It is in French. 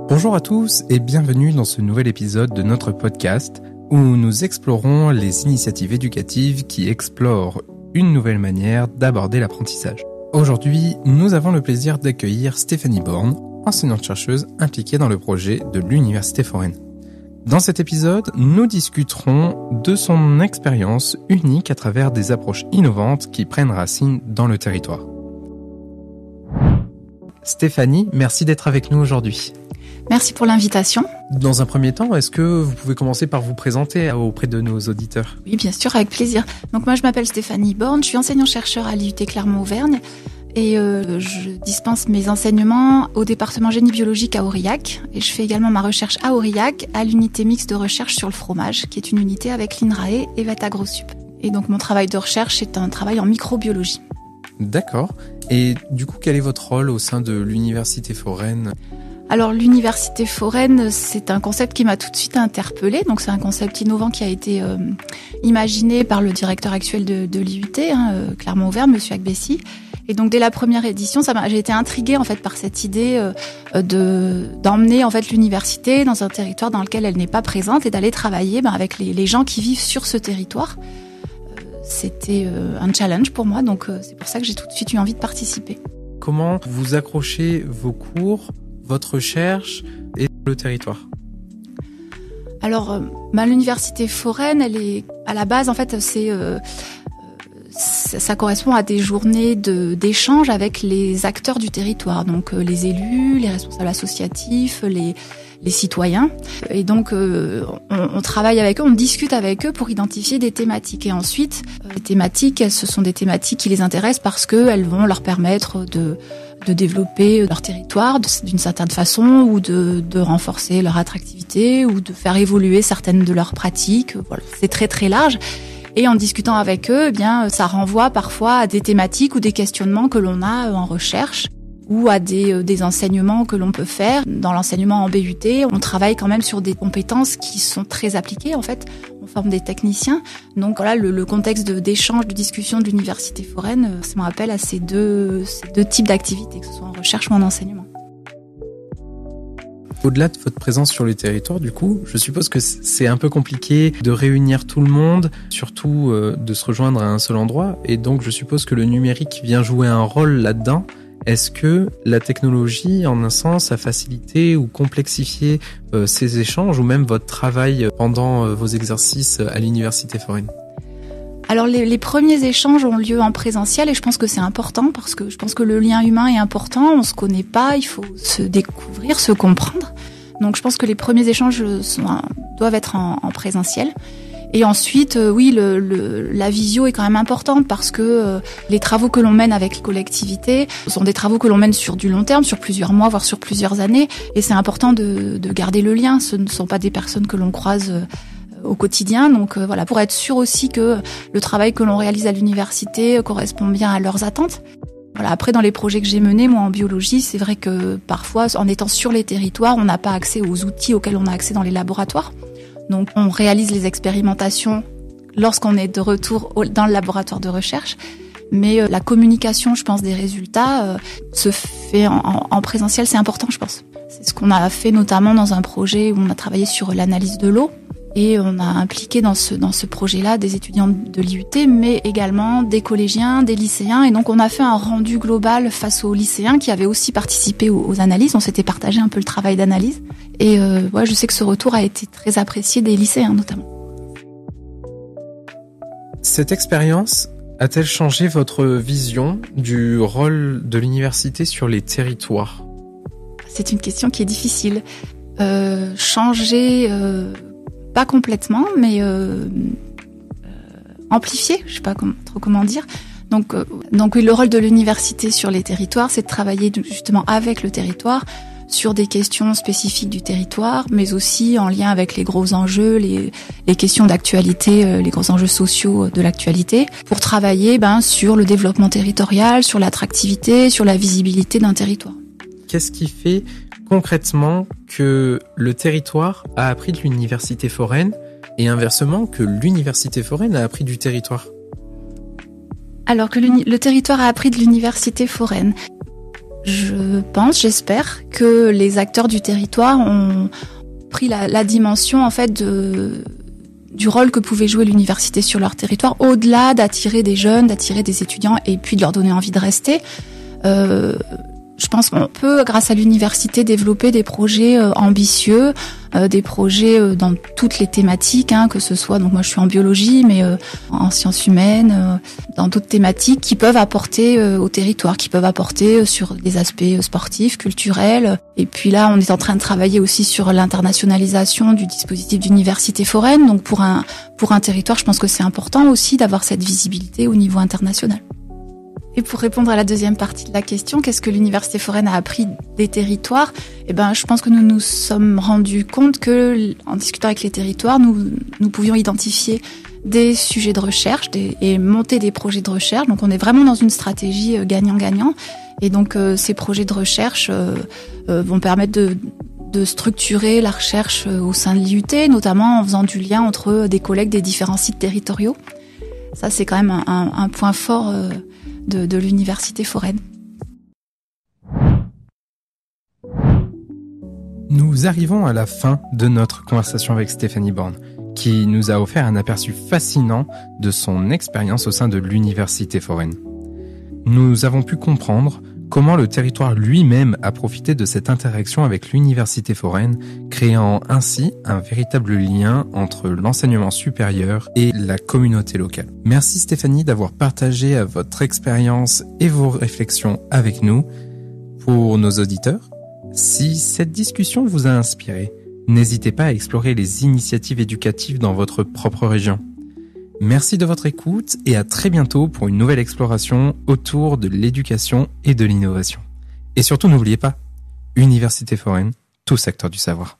Bonjour à tous et bienvenue dans ce nouvel épisode de notre podcast où nous explorons les initiatives éducatives qui explorent une nouvelle manière d'aborder l'apprentissage. Aujourd'hui, nous avons le plaisir d'accueillir Stéphanie Born, enseignante-chercheuse impliquée dans le projet de l'Université Foraine. Dans cet épisode, nous discuterons de son expérience unique à travers des approches innovantes qui prennent racine dans le territoire. Stéphanie, merci d'être avec nous aujourd'hui. Merci pour l'invitation. Dans un premier temps, est-ce que vous pouvez commencer par vous présenter auprès de nos auditeurs ? Oui, bien sûr, avec plaisir. Donc moi, je m'appelle Stéphanie Born, je suis enseignant-chercheur à l'IUT Clermont-Auvergne et je dispense mes enseignements au département génie biologique à Aurillac et je fais également ma recherche à Aurillac à l'unité mixte de recherche sur le fromage, qui est une unité avec l'INRAE et VET-AgroSup. Et donc mon travail de recherche est un travail en microbiologie. D'accord. Et du coup, quel est votre rôle au sein de l'Université Foraine ? Alors l'Université Foraine, c'est un concept qui m'a tout de suite interpellée. Donc c'est un concept innovant qui a été imaginé par le directeur actuel de l'IUT, Clermont-Auvergne, Monsieur Agbessi. Et donc dès la première édition, j'ai été intriguée en fait par cette idée d'emmener en fait l'université dans un territoire dans lequel elle n'est pas présente et d'aller travailler avec les gens qui vivent sur ce territoire. C'était un challenge pour moi, donc c'est pour ça que j'ai tout de suite eu envie de participer. Comment vous accrochez vos cours, votre recherche et le territoire ? Alors, l'université foraine, elle est à la base en fait, ça correspond à des journées d'échange avec les acteurs du territoire, donc les élus, les responsables associatifs, les citoyens. Et donc, on travaille avec eux, on discute avec eux pour identifier des thématiques. Et ensuite, les thématiques, ce sont des thématiques qui les intéressent parce qu'elles vont leur permettre de développer leur territoire d'une certaine façon ou de renforcer leur attractivité ou de faire évoluer certaines de leurs pratiques. Voilà, c'est très très large. Et en discutant avec eux, ça renvoie parfois à des thématiques ou des questionnements que l'on a en recherche ou à des enseignements que l'on peut faire. Dans l'enseignement en BUT, on travaille quand même sur des compétences qui sont très appliquées en fait. On forme des techniciens. Donc voilà, le contexte d'échange, de discussion de l'Université Foraine, ça me rappelle à ces deux types d'activités, que ce soit en recherche ou en enseignement. Au-delà de votre présence sur le territoire, du coup, je suppose que c'est un peu compliqué de réunir tout le monde, surtout de se rejoindre à un seul endroit. Et donc, je suppose que le numérique vient jouer un rôle là-dedans. Est-ce que la technologie, en un sens, a facilité ou complexifié ces échanges ou même votre travail pendant vos exercices à l'Université Foraine ? Alors les premiers échanges ont lieu en présentiel et je pense que c'est important parce que je pense que le lien humain est important, on se connaît pas, il faut se découvrir, se comprendre. Donc je pense que les premiers échanges doivent être en présentiel. Et ensuite, oui, la visio est quand même importante parce que les travaux que l'on mène avec les collectivités sont des travaux que l'on mène sur du long terme, sur plusieurs mois, voire sur plusieurs années. Et c'est important de garder le lien. Ce ne sont pas des personnes que l'on croise au quotidien. Donc voilà, pour être sûr aussi que le travail que l'on réalise à l'université correspond bien à leurs attentes. Voilà, après, dans les projets que j'ai menés, moi, en biologie, c'est vrai que parfois, en étant sur les territoires, on n'a pas accès aux outils auxquels on a accès dans les laboratoires. Donc, on réalise les expérimentations lorsqu'on est de retour dans le laboratoire de recherche. Mais la communication, je pense, des résultats se fait en présentiel, c'est important, je pense. C'est ce qu'on a fait notamment dans un projet où on a travaillé sur l'analyse de l'eau. Et on a impliqué dans ce projet-là des étudiants de l'IUT, mais également des collégiens, des lycéens. Et donc, on a fait un rendu global face aux lycéens qui avaient aussi participé aux analyses. On s'était partagé un peu le travail d'analyse. Et je sais que ce retour a été très apprécié des lycéens, notamment. Cette expérience a-t-elle changé votre vision du rôle de l'université sur les territoires ? C'est une question qui est difficile. Changer... pas complètement, mais amplifié, je sais pas trop comment dire. Donc oui, le rôle de l'université sur les territoires, c'est de travailler justement avec le territoire sur des questions spécifiques du territoire, mais aussi en lien avec les gros enjeux, les questions d'actualité, les gros enjeux sociaux de l'actualité, pour travailler sur le développement territorial, sur l'attractivité, sur la visibilité d'un territoire. Qu'est-ce qui fait concrètement que le territoire a appris de l'Université Foraine et inversement que l'université foraine a appris du territoire? Alors que le territoire a appris de l'université foraine. J'espère que les acteurs du territoire ont pris la dimension en fait du rôle que pouvait jouer l'université sur leur territoire, au-delà d'attirer des jeunes, d'attirer des étudiants et puis de leur donner envie de rester. Je pense qu'on peut, grâce à l'université, développer des projets ambitieux, des projets dans toutes les thématiques, que ce soit, donc moi je suis en biologie, mais en sciences humaines, dans d'autres thématiques qui peuvent apporter au territoire, qui peuvent apporter sur des aspects sportifs, culturels. Et puis là, on est en train de travailler aussi sur l'internationalisation du dispositif d'université foraine. Donc pour un territoire, je pense que c'est important aussi d'avoir cette visibilité au niveau international. Et pour répondre à la deuxième partie de la question, qu'est-ce que l'université foraine a appris des territoires ? Je pense que nous nous sommes rendus compte que, en discutant avec les territoires, nous pouvions identifier des sujets de recherche et monter des projets de recherche. Donc on est vraiment dans une stratégie gagnant-gagnant. Et donc ces projets de recherche vont permettre de structurer la recherche au sein de l'IUT, notamment en faisant du lien entre des collègues des différents sites territoriaux. Ça, c'est quand même un point fort de l'université foraine. Nous arrivons à la fin de notre conversation avec Stéphanie Born, qui nous a offert un aperçu fascinant de son expérience au sein de l'université foraine. Nous avons pu comprendre comment le territoire lui-même a profité de cette interaction avec l'université foraine, créant ainsi un véritable lien entre l'enseignement supérieur et la communauté locale. Merci Stéphanie d'avoir partagé votre expérience et vos réflexions avec nous. Pour nos auditeurs, si cette discussion vous a inspiré, n'hésitez pas à explorer les initiatives éducatives dans votre propre région. Merci de votre écoute et à très bientôt pour une nouvelle exploration autour de l'éducation et de l'innovation. Et surtout n'oubliez pas, Université foraine, tous acteurs du savoir.